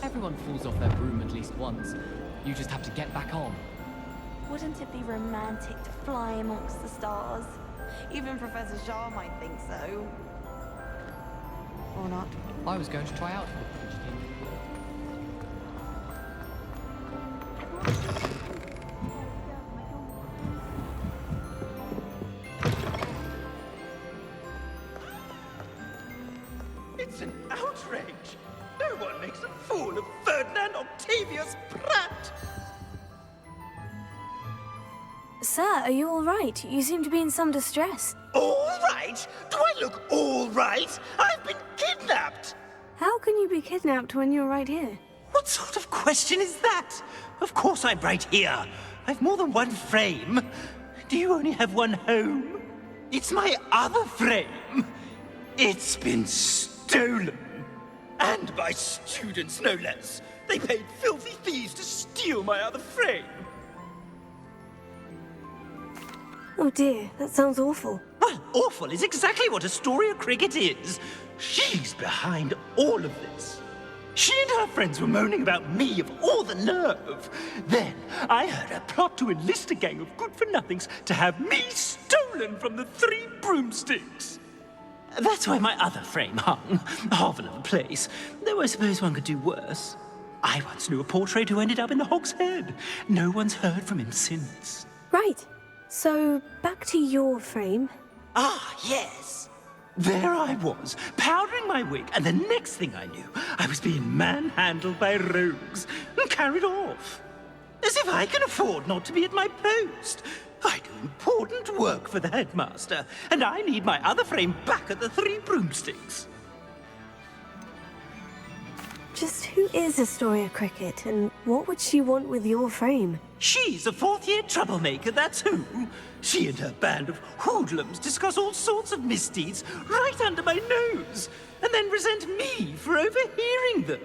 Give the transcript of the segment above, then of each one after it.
Everyone falls off their broom at least once. You just have to get back on. Wouldn't it be romantic to fly amongst the stars? Even Professor Shah might think so. Or not. I was going to try out for the PhD. It's an outrage! No one makes a fool of Ferdinand Octavius Pratt! Sir, are you all right? You seem to be in some distress. All right? Do I look all right? I've been kidnapped! How can you be kidnapped when you're right here? What sort of question is that? Of course I'm right here. I've more than one frame. Do you only have one home? It's my other frame. It's been stolen. And by students, no less. They paid filthy thieves to steal my other frame. Oh dear, that sounds awful. Well, awful is exactly what Astoria Cricket is. She's behind all of this. She and her friends were moaning about me, of all the nerve. Then I heard her plot to enlist a gang of good-for-nothings to have me stolen from the Three Broomsticks. That's where my other frame hung. Half of a place. Though I suppose one could do worse. I once knew a portrait who ended up in the Hog's Head. No one's heard from him since. Right. So, back to your frame. Ah, yes. There I was, powdering my wig, and the next thing I knew, I was being manhandled by rogues and carried off. As if I can afford not to be at my post. I do important work for the headmaster, and I need my other frame back at the Three Broomsticks. Just who is Astoria Cricket, and what would she want with your frame? She's a fourth-year troublemaker, that's who. She and her band of hoodlums discuss all sorts of misdeeds right under my nose, and then resent me for overhearing them.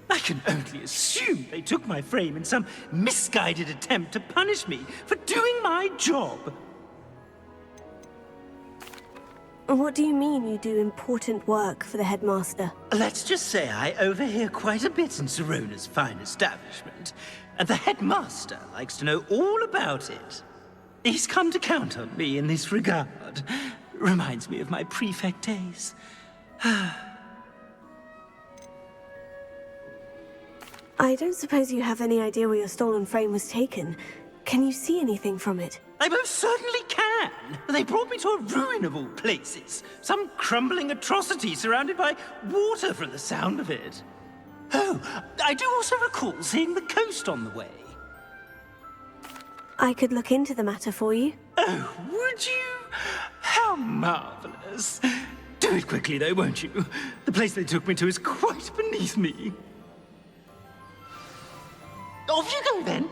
I can only assume they took my frame in some misguided attempt to punish me for doing my job. What do you mean you do important work for the headmaster? Let's just say I overhear quite a bit in Sirona's fine establishment, and the headmaster likes to know all about it. He's come to count on me in this regard. Reminds me of my prefect days. I don't suppose you have any idea where your stolen frame was taken. Can you see anything from it? I most certainly can. They brought me to a ruin of all places. Some crumbling atrocity surrounded by water from the sound of it. Oh, I do also recall seeing the coast on the way. I could look into the matter for you. Oh, would you? How marvelous. Do it quickly, though, won't you? The place they took me to is quite beneath me. Off you go, then.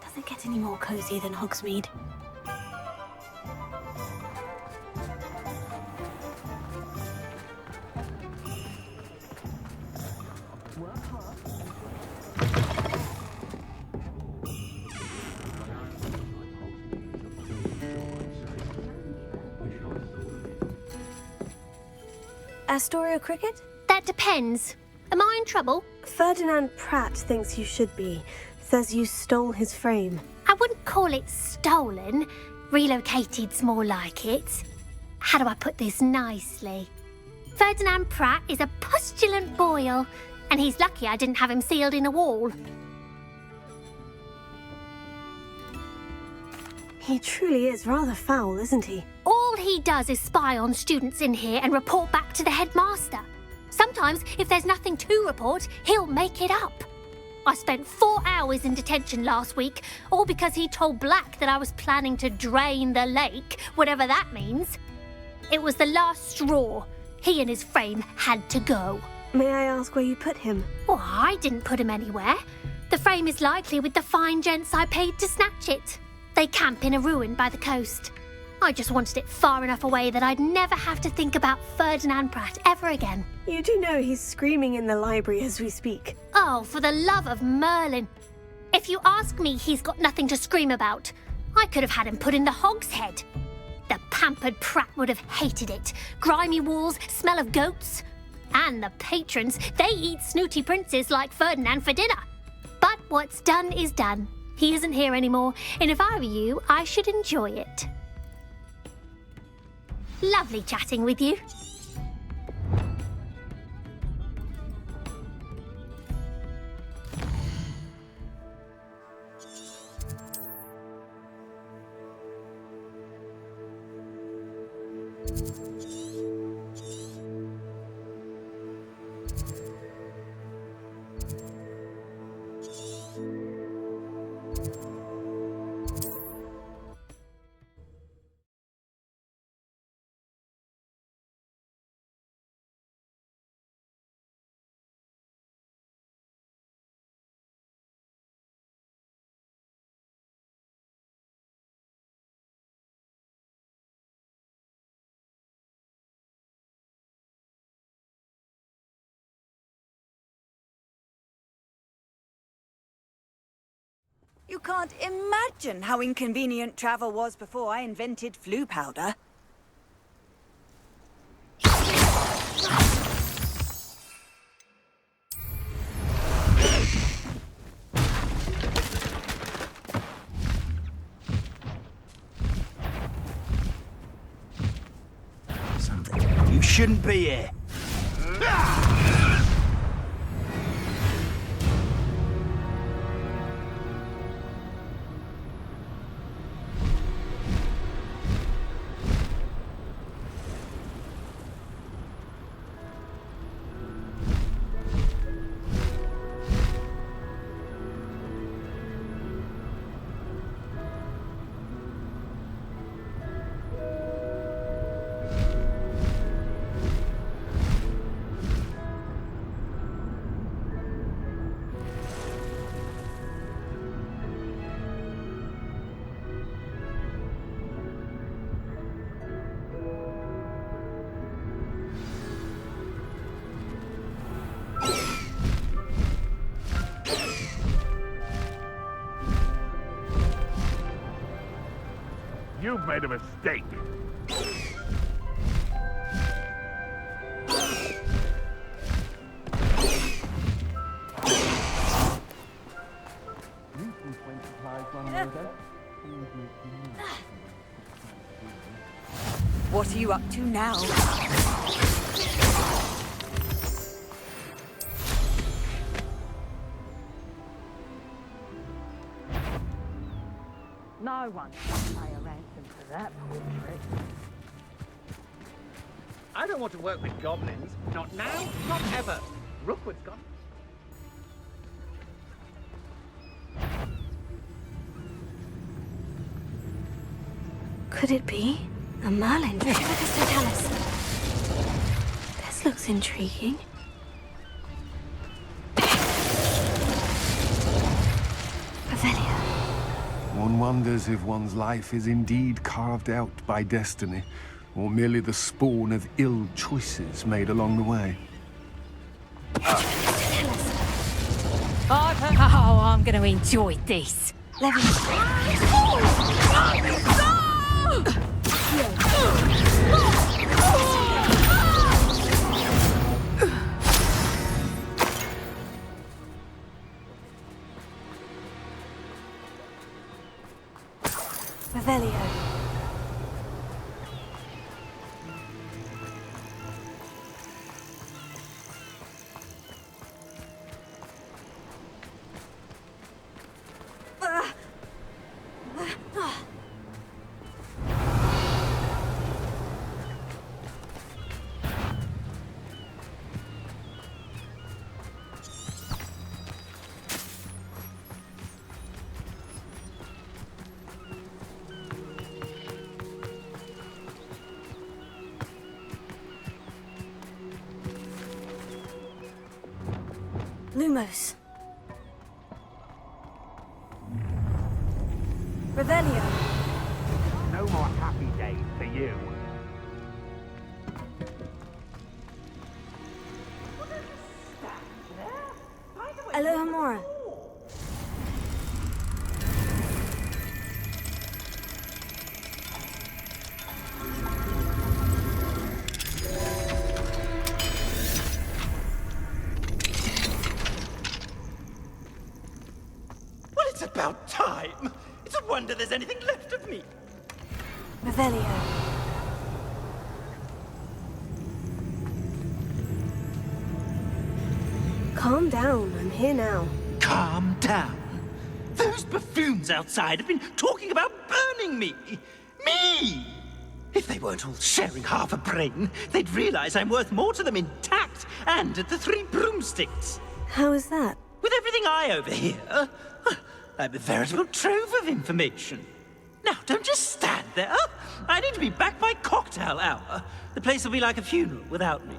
Does it get any more cozy than Hogsmeade? Astoria Cricket? That depends. Am I in trouble? Ferdinand Pratt thinks you should be. Says you stole his frame. I wouldn't call it stolen. Relocated's more like it. How do I put this nicely? Ferdinand Pratt is a postulant boil, and he's lucky I didn't have him sealed in a wall. He truly is rather foul, isn't he? All he does is spy on students in here and report back to the headmaster. Sometimes, if there's nothing to report, he'll make it up. I spent 4 hours in detention last week, all because he told Black that I was planning to drain the lake, whatever that means. It was the last straw. He and his frame had to go. May I ask where you put him? Well, I didn't put him anywhere. The frame is likely with the fine gents I paid to snatch it. They camp in a ruin by the coast. I just wanted it far enough away that I'd never have to think about Ferdinand Pratt ever again. You do know he's screaming in the library as we speak. Oh, for the love of Merlin. If you ask me, he's got nothing to scream about. I could have had him put in the hogshead. The pampered Pratt would have hated it. Grimy walls, smell of goats. And the patrons, they eat snooty princes like Ferdinand for dinner. But what's done is done. He isn't here anymore, and if I were you, I should enjoy it. Lovely chatting with you. You can't imagine how inconvenient travel was before I invented flu powder. Something. You shouldn't be here. You've made a mistake. What are you up to now? No one can pay a ransom for that portrait. I don't want to work with goblins. Not now, not ever. Rookwood's gone. Could it be a Merlin? Tell us. This looks intriguing. Revelia. One wonders if one's life is indeed carved out by destiny, or merely the spawn of ill choices made along the way. Oh, I'm going to enjoy this. Revelio. Lumos. Revelio. No more happy days for you. Alohomora. Well, it's about time. It's a wonder there's anything left of me. Revelio. Calm down, I'm here now. Calm down. Those buffoons outside have been talking about burning me. Me! If they weren't all sharing half a brain, they'd realize I'm worth more to them intact and at the Three Broomsticks. How is that? With everything I overhear, I'm a veritable trove of information. Now, don't just stand there. I need to be back by cocktail hour. The place will be like a funeral without me.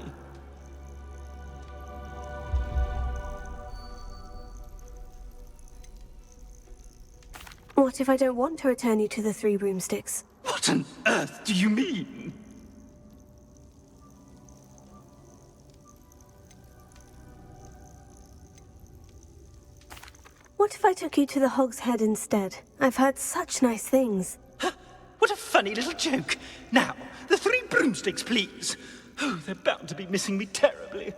What if I don't want to return you to the Three Broomsticks? What on earth do you mean? What if I took you to the Hog's Head instead? I've heard such nice things. What a funny little joke. Now, the Three Broomsticks, please. Oh, they're bound to be missing me terribly.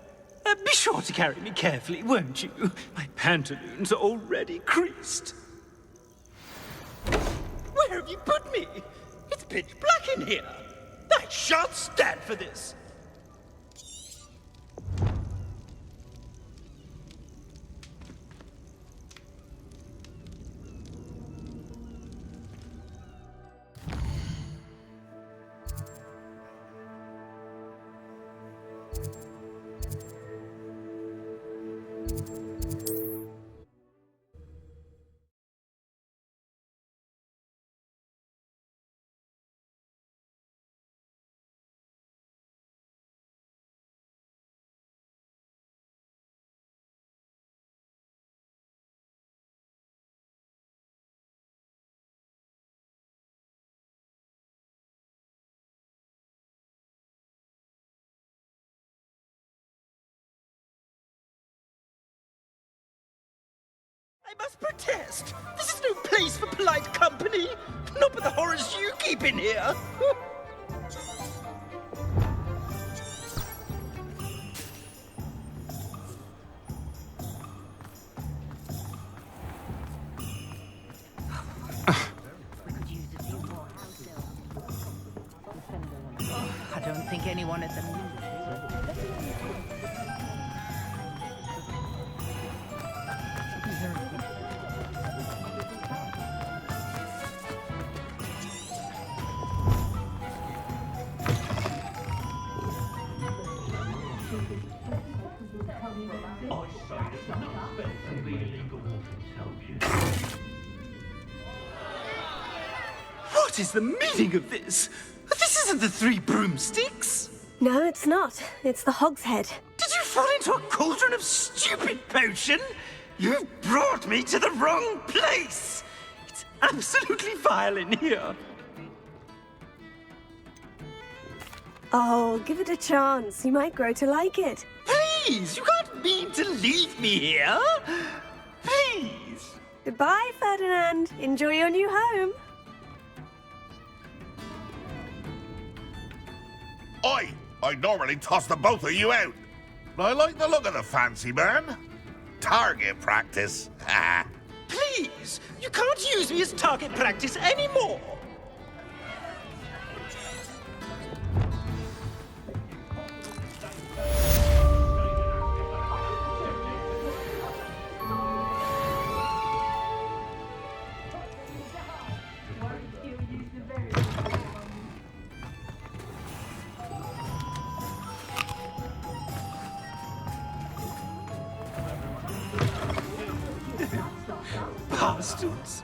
Be sure to carry me carefully, won't you? My pantaloons are already creased. Where have you put me? It's pitch black in here. I shan't stand for this. I must protest! This is no place for polite company! Not with the horrors you keep in here! I don't think anyone at the What is the meaning of this? This isn't the Three Broomsticks! No, it's not. It's the Hog's Head. Did you fall into a cauldron of stupid potion? You brought me to the wrong place! It's absolutely vile in here. Oh, give it a chance. You might grow to like it. Please, you can't mean to leave me here. Please. Goodbye, Ferdinand. Enjoy your new home. I'd normally toss the both of you out. But I like the look of the fancy man. Target practice. Please, you can't use me as target practice anymore. bastards.